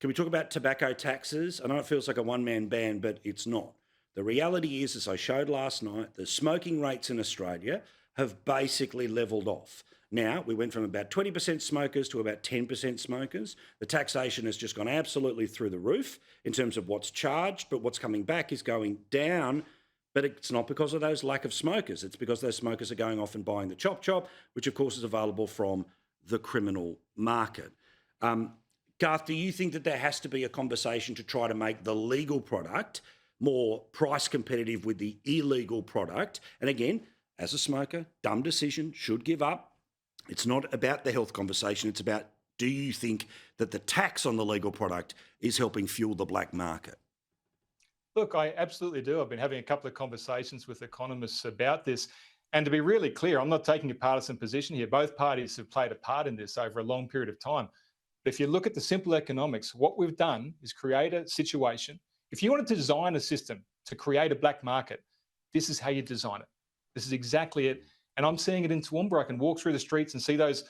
Can we talk about tobacco taxes? I know it feels like a one-man band, but it's not. The reality is, as I showed last night, the smoking rates in Australia have basically levelled off. Now, we went from about 20% smokers to about 10% smokers. The taxation has just gone absolutely through the roof in terms of what's charged, but what's coming back is going down. But it's not because of those lack of smokers. It's because those smokers are going off and buying the chop chop, which of course is available from the criminal market. Garth, do you think that there has to be a conversation to try to make the legal product more price competitive with the illegal product? And again, as a smoker, dumb decision, should give up. It's not about the health conversation. It's about, do you think that the tax on the legal product is helping fuel the black market? Look, I absolutely do. I've been having a couple of conversations with economists about this. And to be really clear, I'm not taking a partisan position here. Both parties have played a part in this over a long period of time. But if you look at the simple economics, what we've done is create a situation. If you wanted to design a system to create a black market, this is how you design it. This is exactly it. And I'm seeing it in Toowoomba. I can walk through the streets and see those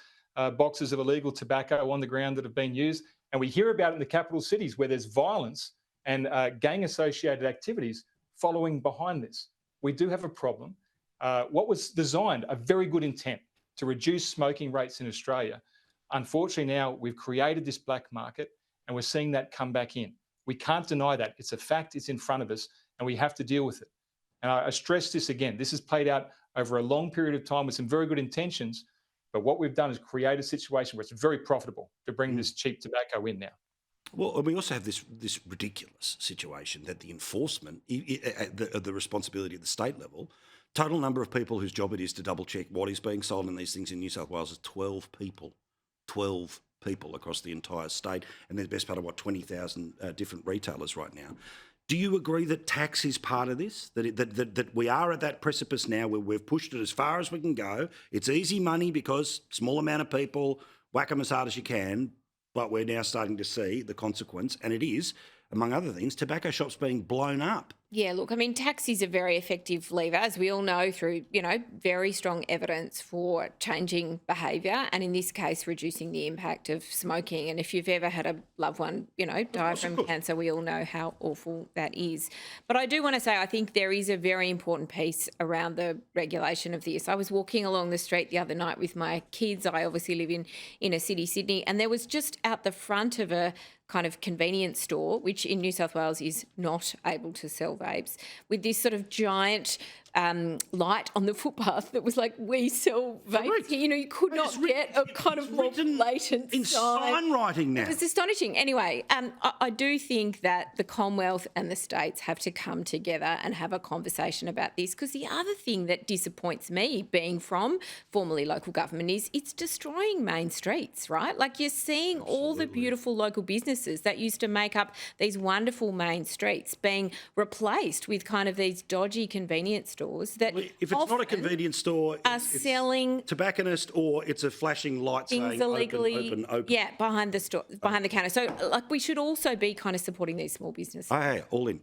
boxes of illegal tobacco on the ground that have been used. And we hear about it in the capital cities where there's violence and gang-associated activities following behind this. We do have a problem. What was designed, a very good intent to reduce smoking rates in Australia. Unfortunately, now we've created this black market and we're seeing that come back in. We can't deny that. It's a fact, it's in front of us, and we have to deal with it. And I stress this again, this has played out over a long period of time with some very good intentions, but what we've done is create a situation where it's very profitable to bring this cheap tobacco in now. Well, and we also have this ridiculous situation that the enforcement, the responsibility at the state level, total number of people whose job it is to double check what is being sold in these things in New South Wales is 12 people. 12 people across the entire state, and there's the best part of 20,000 different retailers right now. Do you agree that tax is part of this? That we are at that precipice now where we've pushed it as far as we can go. It's easy money because small amount of people, whack them as hard as you can, but we're now starting to see the consequence, and it is, among other things, tobacco shops being blown up. Yeah, look, I mean, tax is a very effective lever, as we all know, through, very strong evidence for changing behaviour and in this case, reducing the impact of smoking. And if you've ever had a loved one, die from cancer, we all know how awful that is. But I do want to say, I think there is a very important piece around the regulation of this. I was walking along the street the other night with my kids. I obviously live in inner city Sydney, and there was just out the front of a kind of convenience store, which in New South Wales is not able to sell vapes, with this sort of giant light on the footpath that was like, we sell vapes. You could not get a kind of more blatant in sign writing now. It was astonishing. Anyway, I do think that the Commonwealth and the states have to come together and have a conversation about this, because the other thing that disappoints me, being from formerly local government, is it's destroying main streets, right? Like, you're seeing all the beautiful local businesses that used to make up these wonderful main streets being replaced with kind of these dodgy convenience stores that, if it's not a convenience store, it's selling tobacconist, or it's a flashing light saying open. Yeah, behind the store, behind the counter. So, like, we should also be kind of supporting these small businesses. Hey, all in.